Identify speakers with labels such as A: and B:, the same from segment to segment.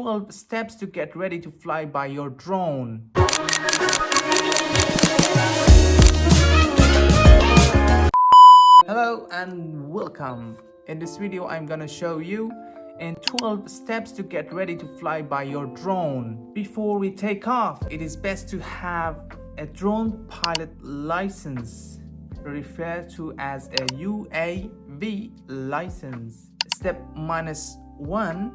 A: 12 steps to get ready to fly by your drone. Hello and welcome. In this video, I'm gonna show you in 12 steps to get ready to fly by your drone. Before we take off, it is best to have a drone pilot license, referred to as a UAV license. Step -1,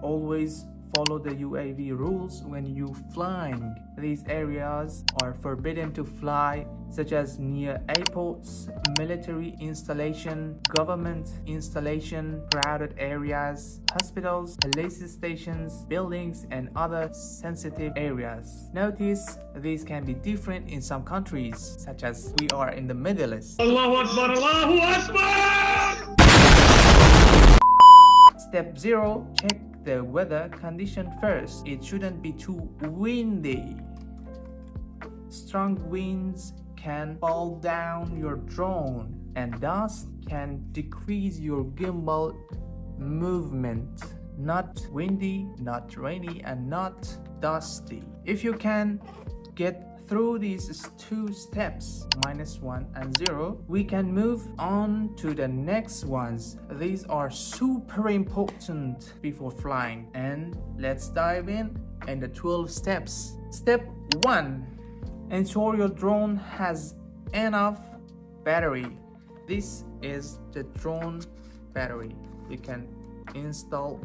A: always follow the UAV rules when you flying. These areas are forbidden to fly, such as near airports, military installation, government installation, crowded areas, hospitals, police stations, buildings, and other sensitive areas. Notice these can be different in some countries, such as we are in the Middle East.
B: Allahu Akbar, Allahu Akbar!
A: Step 0, check the weather condition first. It shouldn't be too windy. Strong winds can fall down your drone, and dust can decrease your gimbal movement. Not windy, not rainy, and not dusty. If you can get through these 2 steps, -1 and 0, we can move on to the next ones. These are super important before flying, and let's dive in the 12 steps. Step 1, ensure your drone has enough battery. This is the drone battery. You can install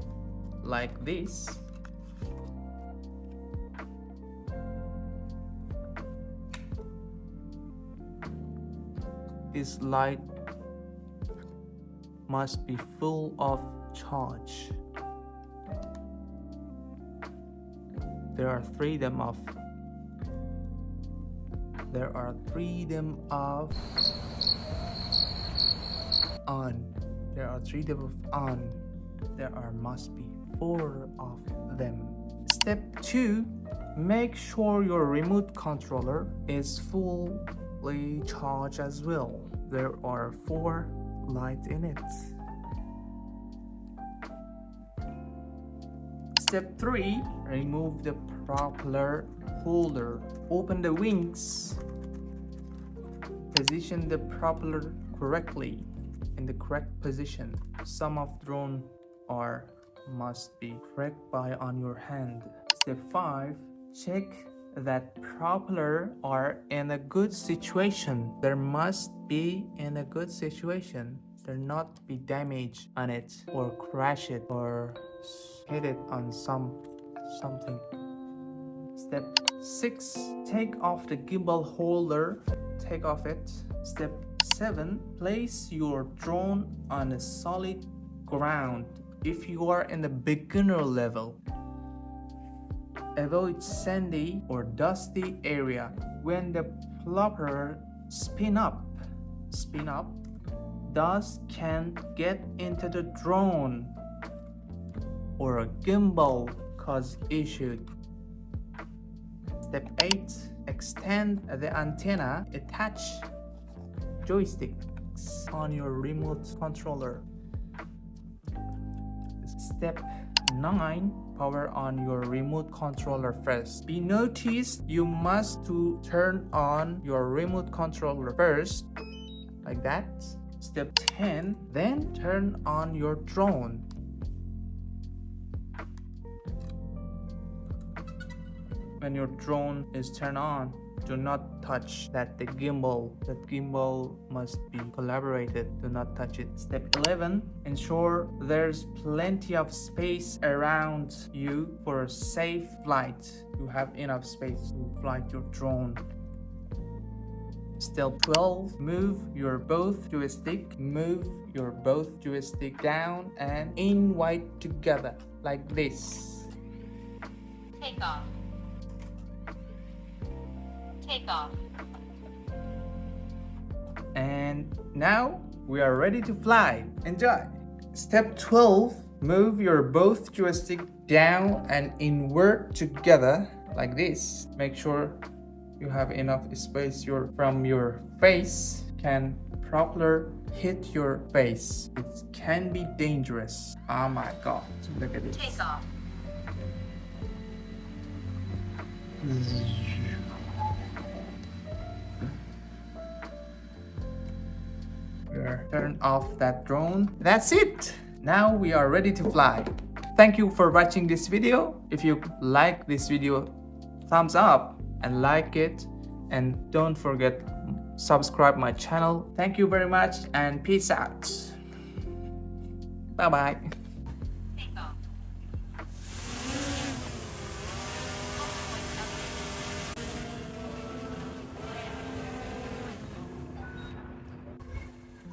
A: like this. This light must be full of charge. There are three them of on. There are 3 them of on. Must be 4 of them. Step 2, make sure your remote controller is fully charged as well. There are 4 lights in it. Step 3, remove the propeller holder. Open the wings. Position the propeller correctly in the correct position. Some of drone must be correct by on your hand. Step 5, check that propeller are in a good situation. There must be in a good situation. There not be damage on it, or crash it, or hit it on something. Step 6, take off the gimbal holder. Take off it. Step 7, place your drone on a solid ground. If you are in the beginner level, avoid sandy or dusty area. When the propeller spin up, dust can get into the drone or a gimbal cause issue. Step 8, extend the antenna. Attach joysticks on your remote controller. Step 9, power on your remote controller first. Be noticed you must to turn on your remote controller first, like that. Step 10, then turn on your drone. When your drone is turned on, do not touch the gimbal. That gimbal must be collaborated. Do not touch it. Step 11, ensure there's plenty of space around you for a safe flight. You have enough space to fly your drone. Step 12, move your both joystick down and in wide together like this.
C: Take off.
A: And now we are ready to fly. Enjoy. Step 12, move your both joystick down and inward together like this. Make sure you have enough space from your face. Can propeller hit your face? It can be dangerous. Oh my god. Look at this.
C: Take off.
A: Turn off that drone. That's it. Now we are ready to fly. Thank you for watching this video. If you like this video, thumbs up and like it, and don't forget subscribe my channel. Thank you very much and peace out. Bye bye.
C: Take off.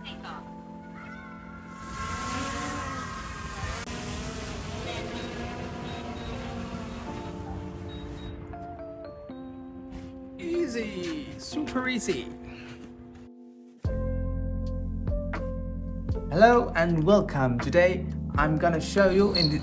C: Take off.
A: Easy, super easy. Hello and welcome. Today I'm gonna show you in the